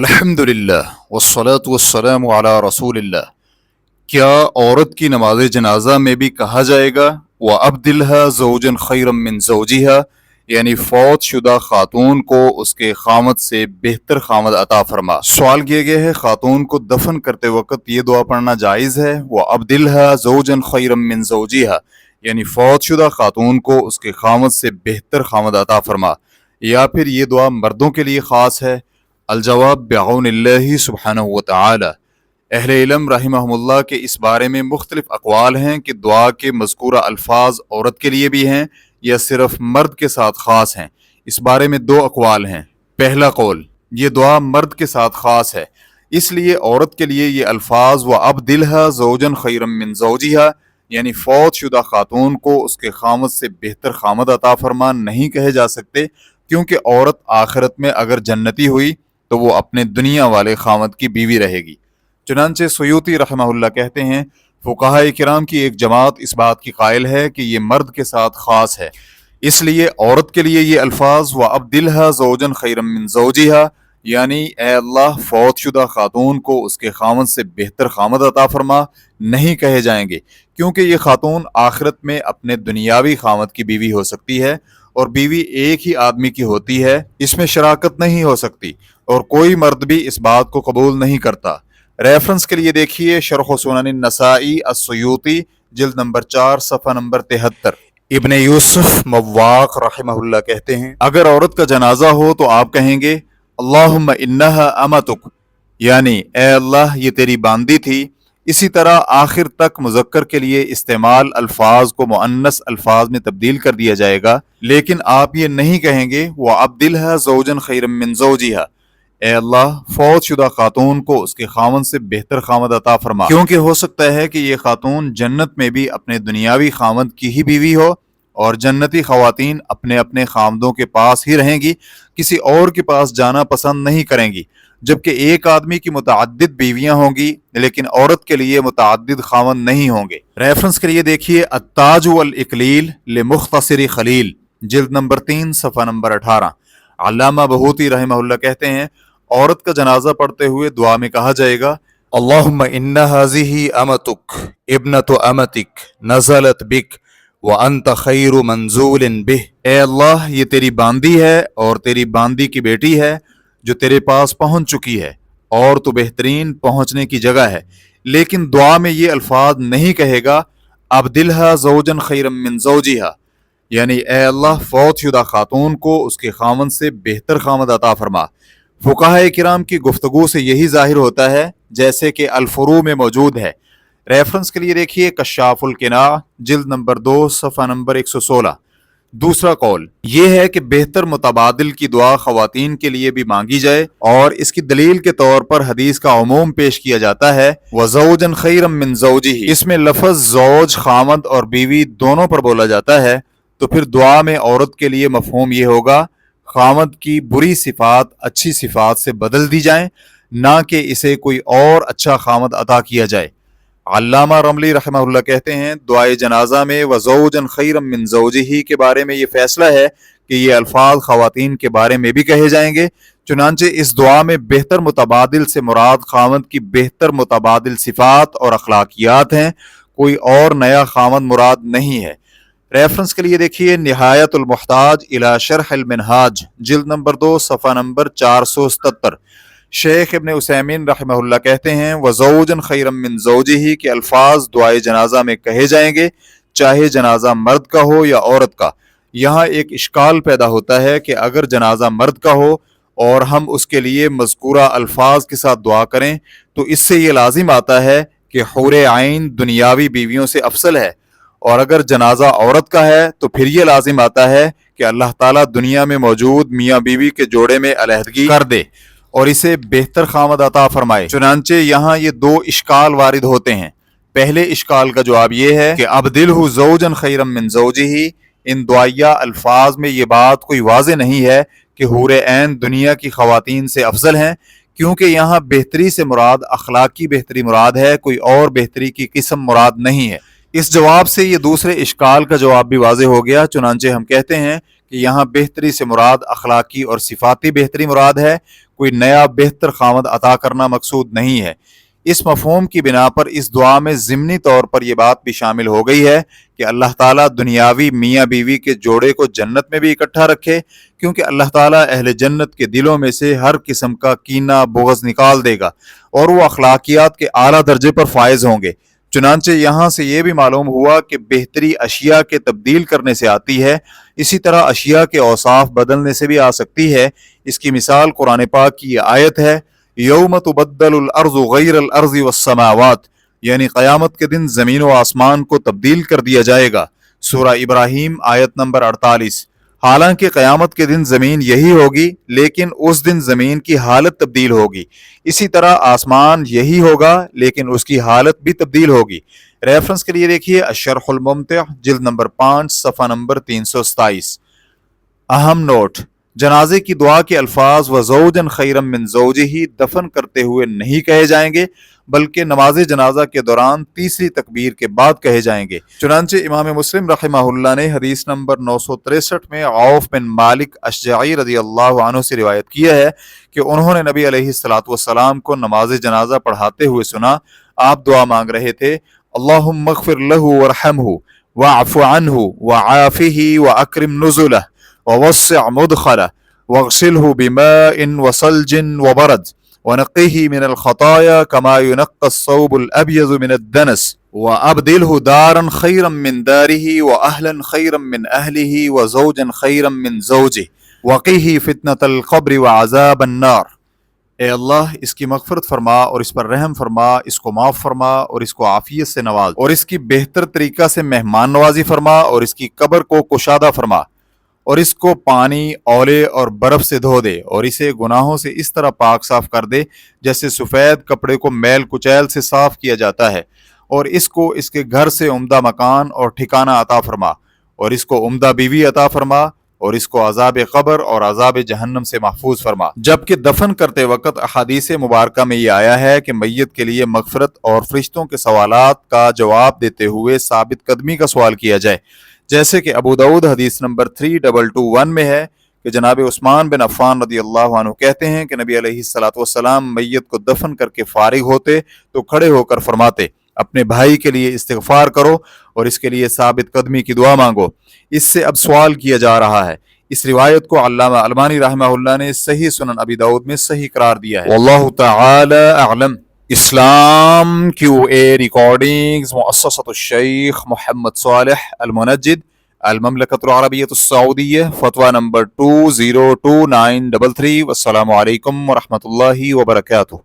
الحمدللہ والصلاة والسلام علی رسول اللہ۔ کیا عورت کی نماز جنازہ میں بھی کہا جائے گا وَأَبْدِلْهَا زَوْجًا خَيْرًا مِّن زَوْجِهَا، یعنی فوت شدہ خاتون کو اس کے خامد سے بہتر خامد عطا فرما؟ سوال کیا گیا ہے خاتون کو دفن کرتے وقت یہ دعا پڑھنا جائز ہے وَأَبْدِلْهَا زَوْجًا خَيْرًا مِّن زَوْجِهَا، یعنی فوت شدہ خاتون کو اس کے خامد سے بہتر خامد عطا فرما، یا پھر یہ دعا مردوں کے لیے خاص ہے؟ الجواب بعون اللہ سبحانہ وتعالی۔ اہل علم رحمہم اللہ کے اس بارے میں مختلف اقوال ہیں کہ دعا کے مذکورہ الفاظ عورت کے لیے بھی ہیں یا صرف مرد کے ساتھ خاص ہیں۔ اس بارے میں دو اقوال ہیں۔ پہلا قول، یہ دعا مرد کے ساتھ خاص ہے، اس لیے عورت کے لیے یہ الفاظ وَأَبْدِلْهَا زَوْجًا خَيْرًا مِّن زَوْجِهَا، یعنی فوت شدہ خاتون کو اس کے خامد سے بہتر خامد عطا فرما نہیں کہے جا سکتے، کیونکہ عورت آخرت میں اگر جنتی ہوئی تو وہ اپنے دنیا والے خامد کی بیوی رہے گی۔ چنانچہ سیوطی رحمہ اللہ کہتے ہیں فقہاء کرام کی ایک جماعت اس بات کی قائل ہے کہ یہ مرد کے ساتھ خاص ہے، اس لیے عورت کے لیے یہ الفاظ وَأَبْدِلْهَا زَوْجًا خَيْرًا مِّن زَوْجِهَا، یعنی اے اللہ فوت شدہ خاتون کو اس کے خامد سے بہتر خامد عطا فرما، نہیں کہے جائیں گے، کیونکہ یہ خاتون آخرت میں اپنے دنیاوی خامد کی بیوی ہو سکتی ہے، اور بیوی ایک ہی آدمی کی ہوتی ہے، اس میں شراکت نہیں ہو سکتی، اور کوئی مرد بھی اس بات کو قبول نہیں کرتا۔ ریفرنس کے لیے دیکھیے شرح سنن النسائی السیوطی، جلد نمبر 4 صفحہ نمبر 73۔ ابن یوسف مواق رحمہ اللہ کہتے ہیں اگر عورت کا جنازہ ہو تو آپ کہیں گے اللہم انہا امتک، یعنی اے اللہ یہ تیری باندی تھی۔ اسی طرح آخر تک مذکر کے لیے استعمال الفاظ کو مؤنث الفاظ میں تبدیل کر دیا جائے گا، لیکن آپ یہ نہیں کہیں گے وَأَبْدِلْهَا زَوْجًا خَيْرًا مِّن زَوْجِهَا، اے اللہ فوت شدہ خاتون کو اس کے خامد سے بہتر خامد عطا فرما، کیونکہ ہو سکتا ہے کہ یہ خاتون جنت میں بھی اپنے دنیاوی خامد کی ہی بیوی ہو، اور جنتی خواتین اپنے اپنے خامدوں کے پاس ہی رہیں گی، کسی اور کے پاس جانا پسند نہیں کریں گی، جبکہ ایک آدمی کی متعدد بیویاں ہوں گی لیکن عورت کے لیے متعدد خامد نہیں ہوں گے۔ ریفرنس کے لیے دیکھیے التاج والاکلیل لمختصر خلیل، جلد نمبر 3 صفحہ نمبر 18۔ علامہ بہوتی رحمہ اللہ کہتے ہیں عورت کا جنازہ پڑھتے ہوئے دعا میں کہا جائے گا اللہم ان ہذہ امتک ابنۃ امتک نزلت بک وانت خیر منزول بہ، اے اللہ یہ تیری باندی ہے اور تیری باندی کی بیٹی ہے جو تیرے پاس پہنچ چکی ہے، اور تو بہترین پہنچنے کی جگہ ہے۔ لیکن دعا میں یہ الفاظ نہیں کہے گا ابدلھا زوجا خیرا من زوجہا، یعنی اے اللہ فوت شدہ خاتون کو اس کے خامند سے بہتر خامد عطا فرما۔ فقہاء کرام کی گفتگو سے یہی ظاہر ہوتا ہے، جیسے کہ الفروع میں موجود ہے۔ ریفرنس کے لیے دیکھیے کشاف القناع، جلد نمبر 2 صفحہ نمبر 116۔ دوسرا قول یہ ہے کہ بہتر متبادل کی دعا خواتین کے لیے بھی مانگی جائے، اور اس کی دلیل کے طور پر حدیث کا عموم پیش کیا جاتا ہے وَزَوْجًا خَيْرًا مِّن زَوْجِهِ، اس میں لفظ زوج خامد اور بیوی دونوں پر بولا جاتا ہے، تو پھر دعا میں عورت کے لیے مفہوم یہ ہوگا خامد کی بری صفات اچھی صفات سے بدل دی جائیں، نہ کہ اسے کوئی اور اچھا خامد عطا کیا جائے۔ علامہ رملی رحمہ اللہ کہتے ہیں دعائے جنازہ میں وَزَوْجًا خَيْرًا مِّن زَوْجِهِ کے بارے میں یہ فیصلہ ہے کہ یہ الفاظ خواتین کے بارے میں بھی کہے جائیں گے، چنانچہ اس دعا میں بہتر متبادل سے مراد خامد کی بہتر متبادل صفات اور اخلاقیات ہیں، کوئی اور نیا خامد مراد نہیں ہے۔ ریفرنس کے لیے دیکھیے نہایت المحتاج الی شرح المنہاج، جلد نمبر 2 صفحہ نمبر 477۔ شیخ ابن عثیمین رحمہ اللہ کہتے ہیں وَزَوْجًا خَيْرًا مِّن زَوْجِهِ کے الفاظ دعائے جنازہ میں کہے جائیں گے، چاہے جنازہ مرد کا ہو یا عورت کا۔ یہاں ایک اشکال پیدا ہوتا ہے کہ اگر جنازہ مرد کا ہو اور ہم اس کے لیے مذکورہ الفاظ کے ساتھ دعا کریں تو اس سے یہ لازم آتا ہے کہ حور عین دنیاوی بیویوں سے افضل ہے، اور اگر جنازہ عورت کا ہے تو پھر یہ لازم آتا ہے کہ اللہ تعالیٰ دنیا میں موجود میاں بیوی کے جوڑے میں علیحدگی کر دے اور اسے بہتر خامد عطا فرمائے۔ چنانچہ یہاں یہ دو اشکال وارد ہوتے ہیں۔ پہلے اشکال کا جواب یہ ہے کہ ابدلہ زوجا خیرا من زوجہ، ان دعائیہ الفاظ میں یہ بات کوئی واضح نہیں ہے کہ حور عین دنیا کی خواتین سے افضل ہیں، کیونکہ یہاں بہتری سے مراد اخلاقی بہتری مراد ہے، کوئی اور بہتری کی قسم مراد نہیں ہے۔ اس جواب سے یہ دوسرے اشکال کا جواب بھی واضح ہو گیا، چنانچہ ہم کہتے ہیں کہ یہاں بہتری سے مراد اخلاقی اور صفاتی بہتری مراد ہے، کوئی نیا بہتر خامد عطا کرنا مقصود نہیں ہے۔ اس مفہوم کی بنا پر اس دعا میں ضمنی طور پر یہ بات بھی شامل ہو گئی ہے کہ اللہ تعالیٰ دنیاوی میاں بیوی کے جوڑے کو جنت میں بھی اکٹھا رکھے، کیونکہ اللہ تعالیٰ اہل جنت کے دلوں میں سے ہر قسم کا کینہ بغض نکال دے گا اور وہ اخلاقیات کے اعلیٰ درجے پر فائز ہوں گے۔ چنانچہ یہاں سے یہ بھی معلوم ہوا کہ بہتری اشیاء کے تبدیل کرنے سے آتی ہے، اسی طرح اشیاء کے اوصاف بدلنے سے بھی آ سکتی ہے۔ اس کی مثال قرآن پاک کی یہ آیت ہے، یوم تبدل الارض غیر الارض والسماوات، یعنی قیامت کے دن زمین و آسمان کو تبدیل کر دیا جائے گا۔ سورہ ابراہیم آیت نمبر 48۔ حالانکہ قیامت کے دن زمین یہی ہوگی، لیکن اس دن زمین کی حالت تبدیل ہوگی، اسی طرح آسمان یہی ہوگا لیکن اس کی حالت بھی تبدیل ہوگی۔ ریفرنس کے لیے دیکھیے الشرح الممتع جلد نمبر 5 صفحہ نمبر 327۔ اہم نوٹ: جنازے کی دعا کے الفاظ وزوجا خیرا من زوجہ دفن کرتے ہوئے نہیں کہے جائیں گے، بلکہ نماز جنازہ کے دوران تیسری تکبیر کے بعد کہے جائیں گے۔ چنانچہ امام مسلم رحمہ اللہ نے حدیث نمبر 963 میں عوف بن مالک اشجعی رضی اللہ عنہ سے روایت کیا ہے کہ انہوں نے نبی علیہ الصلوۃ والسلام کو نماز جنازہ پڑھاتے ہوئے سنا۔ آپ دعا مانگ رہے تھے، اللہم اغفر لہ وارحمہ واعف عنہ وعافہ واکرم نزلہ ووسع مدخلہ واغسلہ بماء وثلج وبرد ونقه من الخطايا كما ينقى الثوب الأبيض من الدنس وأبدله دارا خيرا من داره وأهلا خيرا من أهله وزوجا خيرا من زوجه وقيه فتنة القبر وعذاب النار۔ اے اللہ اس کی مغفرت فرما اور اس پر رحم فرما، اس کو معاف فرما اور اس کو عافیت سے نواز، اور اس کی بہتر طریقہ سے مہمان نوازی فرما اور اس کی قبر کو کشادہ فرما، اور اس کو پانی، اولے اور برف سے دھو دے، اور اسے گناہوں سے اس طرح پاک صاف کر دے جیسے سفید کپڑے کو میل کچیل سے صاف کیا جاتا ہے، اور اس کو اس کے گھر سے عمدہ مکان اور ٹھکانہ عطا فرما، اور اس کو عمدہ بیوی عطا فرما، اور اس کو عذاب قبر اور عذاب جہنم سے محفوظ فرما۔ جبکہ دفن کرتے وقت احادیث مبارکہ میں یہ آیا ہے کہ میت کے لیے مغفرت اور فرشتوں کے سوالات کا جواب دیتے ہوئے ثابت قدمی کا سوال کیا جائے، جیسے کہ ابو داؤد حدیث نمبر 3221 میں ہے کہ جناب عثمان بن عفان رضی اللہ عنہ کہتے ہیں کہ نبی علیہ الصلوۃ والسلام میت کو دفن کر کے فارغ ہوتے تو کھڑے ہو کر فرماتے، اپنے بھائی کے لیے استغفار کرو اور اس کے لیے ثابت قدمی کی دعا مانگو۔ اس سے اب سوال کیا جا رہا ہے۔ اس روایت کو علامہ البانی رحمہ اللہ نے صحیح سنن ابی داؤد میں صحیح قرار دیا ہے۔ واللہ تعالی اعلم۔ اسلام QA ریکارڈنگز مؤسسۃ الشیخ محمد صالح المنجد، المملکۃ العربیۃ السعودیہ، فتویٰ نمبر 202933۔ والسلام علیکم ورحمۃ اللہ وبرکاتہ۔